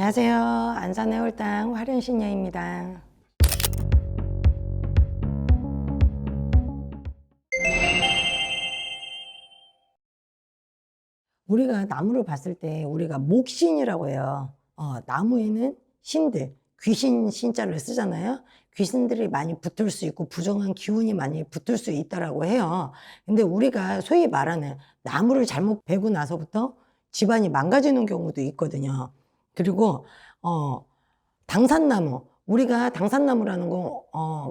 안녕하세요. 안산의 홀당 화련신녀입니다. 우리가 나무를 봤을 때 우리가 목신이라고 해요. 나무에는 신들, 귀신 신자를 쓰잖아요. 귀신들이 많이 붙을 수 있고 부정한 기운이 많이 붙을 수 있다라고 해요. 근데 우리가 소위 말하는 나무를 잘못 베고 나서부터 집안이 망가지는 경우도 있거든요. 그리고 당산나무, 우리가 당산나무라는 거,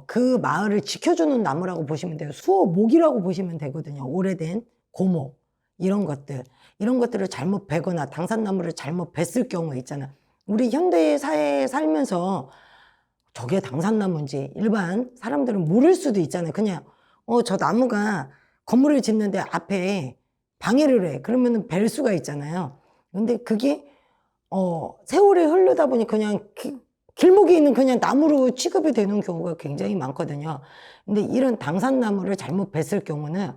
그 마을을 지켜주는 나무라고 보시면 돼요. 수호목이라고 보시면 되거든요. 오래된 고목, 이런 것들을 잘못 베거나 당산나무를 잘못 뱄을 경우 있잖아. 우리 현대 사회에 살면서 저게 당산나무인지 일반 사람들은 모를 수도 있잖아요. 그냥, 저 나무가 건물을 짓는데 앞에 방해를 해. 그러면 벨 수가 있잖아요. 근데 그게, 세월이 흐르다 보니 그냥 길목에 있는 그냥 나무로 취급이 되는 경우가 굉장히 많거든요. 근데 이런 당산나무를 잘못 뱄을 경우는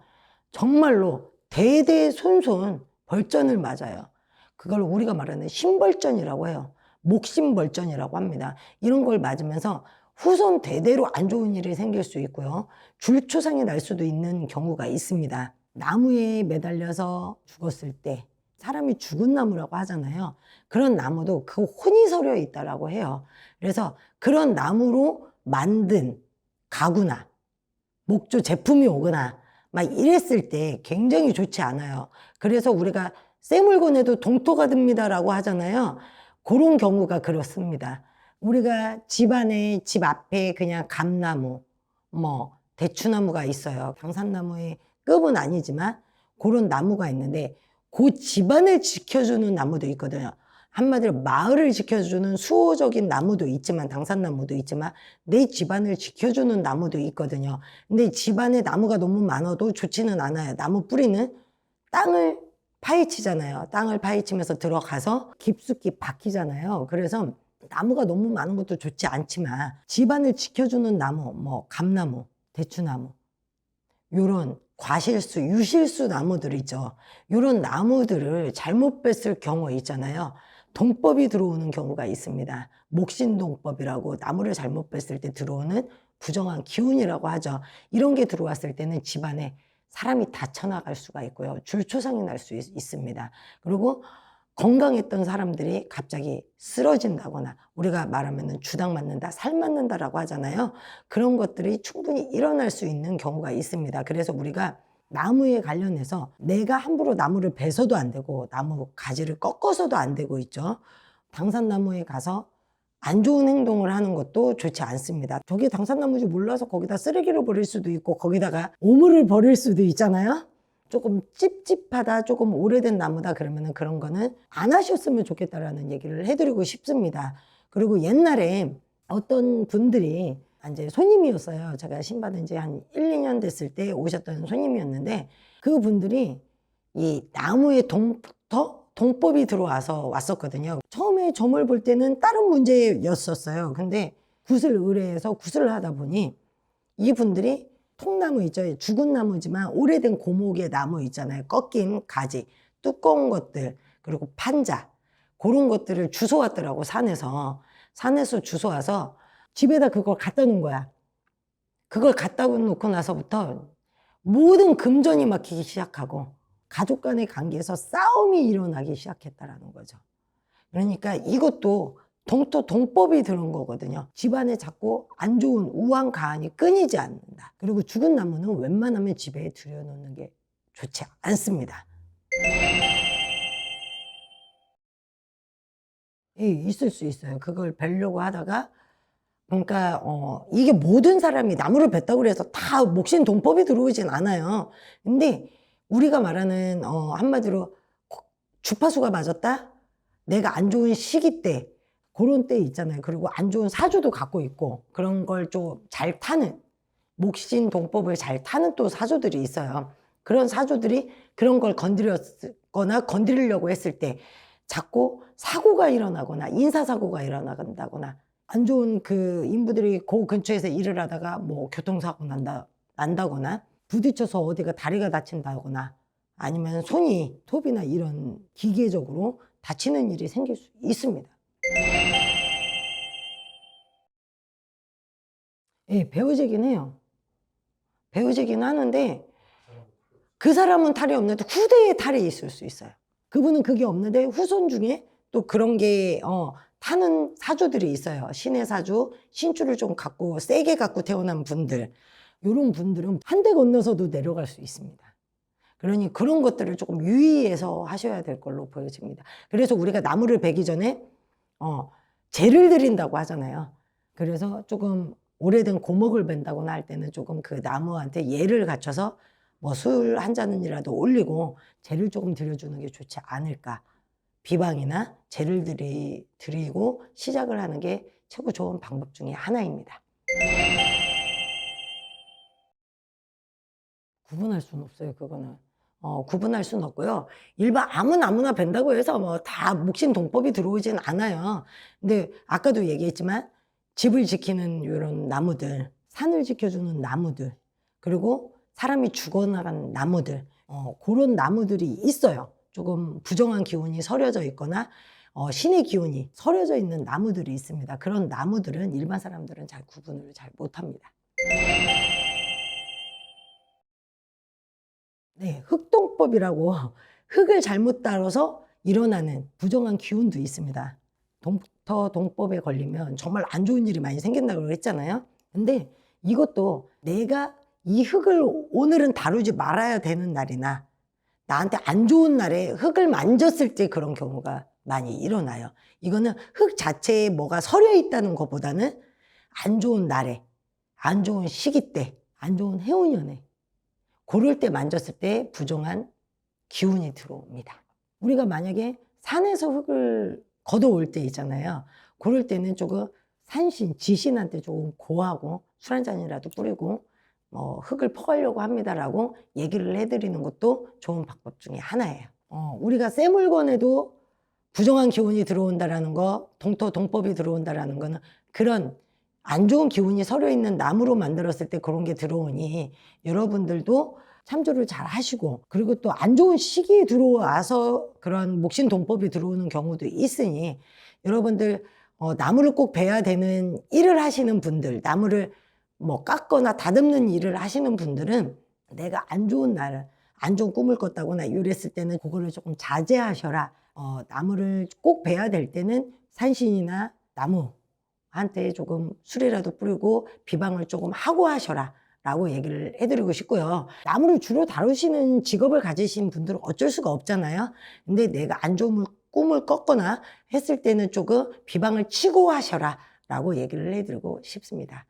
정말로 대대손손 벌전을 맞아요. 그걸 우리가 말하는 신벌전이라고 해요. 목신벌전이라고 합니다. 이런 걸 맞으면서 후손 대대로 안 좋은 일이 생길 수 있고요. 줄초상이 날 수도 있는 경우가 있습니다. 나무에 매달려서 죽었을 때 사람이 죽은 나무라고 하잖아요. 그런 나무도 그 혼이 서려 있다라고 해요. 그래서 그런 나무로 만든 가구나 목조 제품이 오거나 막 이랬을 때 굉장히 좋지 않아요. 그래서 우리가 쇠물건에도 동토가 듭니다라고 하잖아요. 그런 경우가 그렇습니다. 우리가 집 안에, 집 앞에 그냥 감나무, 대추나무가 있어요. 당산나무의 급은 아니지만 그런 나무가 있는데 그 집안을 지켜주는 나무도 있거든요. 한마디로 마을을 지켜주는 수호적인 나무도 있지만, 당산나무도 있지만 내 집안을 지켜주는 나무도 있거든요. 근데 집안에 나무가 너무 많아도 좋지는 않아요. 나무 뿌리는 땅을 파헤치잖아요. 땅을 파헤치면서 들어가서 깊숙이 박히잖아요. 그래서 나무가 너무 많은 것도 좋지 않지만 집안을 지켜주는 나무, 감나무, 대추나무, 요런 과실수, 유실수 나무들 있죠. 요런 나무들을 잘못 뺐을 경우 있잖아요. 동법이 들어오는 경우가 있습니다. 목신동법이라고 나무를 잘못 뺐을 때 들어오는 부정한 기운이라고 하죠. 이런 게 들어왔을 때는 집안에 사람이 다쳐나갈 수가 있고요. 줄초상이 날 수 있습니다. 그리고 건강했던 사람들이 갑자기 쓰러진다거나 우리가 말하면 주당 맞는다, 살 맞는다라고 하잖아요. 그런 것들이 충분히 일어날 수 있는 경우가 있습니다. 그래서 우리가 나무에 관련해서 내가 함부로 나무를 베서도 안 되고 나무 가지를 꺾어서도 안 되고 있죠. 당산나무에 가서 안 좋은 행동을 하는 것도 좋지 않습니다. 저게 당산나무인지 몰라서 거기다 쓰레기를 버릴 수도 있고 거기다가 오물을 버릴 수도 있잖아요. 조금 찝찝하다, 조금 오래된 나무다 그러면은 그런 거는 안 하셨으면 좋겠다라는 얘기를 해드리고 싶습니다. 그리고 옛날에 어떤 분들이 이제 손님이었어요. 제가 신받은 지 한 1, 2년 됐을 때 오셨던 손님이었는데 그분들이 이 나무의 동법이 들어와서 왔었거든요. 처음에 점을 볼 때는 다른 문제였었어요. 근데 굿을 의뢰해서 굿을 하다 보니 이분들이 통나무 있죠. 죽은 나무지만 오래된 고목의 나무 있잖아요. 꺾인 가지, 두꺼운 것들, 그리고 판자, 그런 것들을 주워왔더라고, 산에서. 산에서 주워와서 집에다 그걸 갖다 놓은 거야. 그걸 갖다 놓고 나서부터 모든 금전이 막히기 시작하고 가족 간의 관계에서 싸움이 일어나기 시작했다라는 거죠. 그러니까 이것도 동법이 들은 거거든요. 집안에 자꾸 안 좋은 우환가안이 끊이지 않는다. 그리고 죽은 나무는 웬만하면 집에 들여놓는 게 좋지 않습니다. 있을 수 있어요. 그걸 뵈려고 하다가 그러니까 이게 모든 사람이 나무를 뱄다고 해서 다 목신 동법이 들어오진 않아요. 근데 우리가 말하는 한마디로 주파수가 맞았다? 내가 안 좋은 시기 때 그런 때 있잖아요. 그리고 안 좋은 사주도 갖고 있고 그런 걸 좀 잘 타는 목신 동법을 잘 타는 또 사주들이 있어요. 그런 사주들이 그런 걸 건드렸거나 건드리려고 했을 때 자꾸 사고가 일어나거나 인사사고가 일어나거나 안 좋은 그 인부들이 그 근처에서 일을 하다가 뭐 교통사고 난다거나 부딪혀서 어디가 다리가 다친다거나 아니면 손이 톱이나 이런 기계적으로 다치는 일이 생길 수 있습니다. 예, 배우자긴 해요. 배우자긴 하는데 그 사람은 탈이 없는데 후대에 탈이 있을 수 있어요. 그분은 그게 없는데 후손 중에 또 그런 게 타는 사주들이 있어요. 신의 사주, 신주를 좀 갖고 세게 갖고 태어난 분들, 이런 분들은 한 대 건너서도 내려갈 수 있습니다. 그러니 그런 것들을 조금 유의해서 하셔야 될 걸로 보여집니다. 그래서 우리가 나무를 베기 전에 재를 드린다고 하잖아요. 그래서 조금 오래된 고목을 벤다거나 할 때는 조금 그 나무한테 예를 갖춰서 뭐 술 한 잔이라도 올리고 재를 조금 드려주는 게 좋지 않을까. 비방이나 재를 드리고 시작을 하는 게 최고 좋은 방법 중에 하나입니다. 구분할 수는 없어요, 그거는. 구분할 수는 없고요. 일반 아무나 벤다고 해서 뭐 다 목신 동법이 들어오진 않아요. 근데 아까도 얘기했지만 집을 지키는 이런 나무들, 산을 지켜주는 나무들, 그리고 사람이 죽어나간 나무들, 그런 나무들이 있어요. 조금 부정한 기운이 서려져 있거나 신의 기운이 서려져 있는 나무들이 있습니다. 그런 나무들은 일반 사람들은 잘 구분을 잘 못합니다. 네, 흑동법이라고 흙을 잘못 다뤄서 일어나는 부정한 기운도 있습니다. 동터 동법에 걸리면 정말 안 좋은 일이 많이 생긴다고 했잖아요. 근데 이것도 내가 이 흙을 오늘은 다루지 말아야 되는 날이나 나한테 안 좋은 날에 흙을 만졌을 때 그런 경우가 많이 일어나요. 이거는 흙 자체에 뭐가 서려 있다는 것보다는 안 좋은 날에, 안 좋은 시기 때, 안 좋은 해운년에 그럴 때 만졌을 때 부정한 기운이 들어옵니다. 우리가 만약에 산에서 흙을 걷어올 때 있잖아요. 그럴 때는 조금 산신, 지신한테 조금 고하고 술 한 잔이라도 뿌리고 흙을 퍼가려고 합니다라고 얘기를 해드리는 것도 좋은 방법 중에 하나예요. 우리가 새 물건에도 부정한 기운이 들어온다라는 거, 동터 동법이 들어온다라는 거는 그런 안 좋은 기운이 서려 있는 나무로 만들었을 때 그런 게 들어오니 여러분들도 참조를 잘 하시고, 그리고 또 안 좋은 시기에 들어와서 그런 목신동법이 들어오는 경우도 있으니 여러분들 나무를 꼭 베야 되는 일을 하시는 분들, 나무를 뭐 깎거나 다듬는 일을 하시는 분들은 내가 안 좋은 날, 안 좋은 꿈을 꿨다거나 이랬을 때는 그거를 조금 자제하셔라. 나무를 꼭 베야 될 때는 산신이나 나무한테 조금 술이라도 뿌리고 비방을 조금 하고 하셔라 라고 얘기를 해드리고 싶고요. 나무를 주로 다루시는 직업을 가지신 분들은 어쩔 수가 없잖아요. 근데 내가 안 좋은 꿈을 꿨거나 했을 때는 조금 비방을 치고 하셔라 라고 얘기를 해드리고 싶습니다.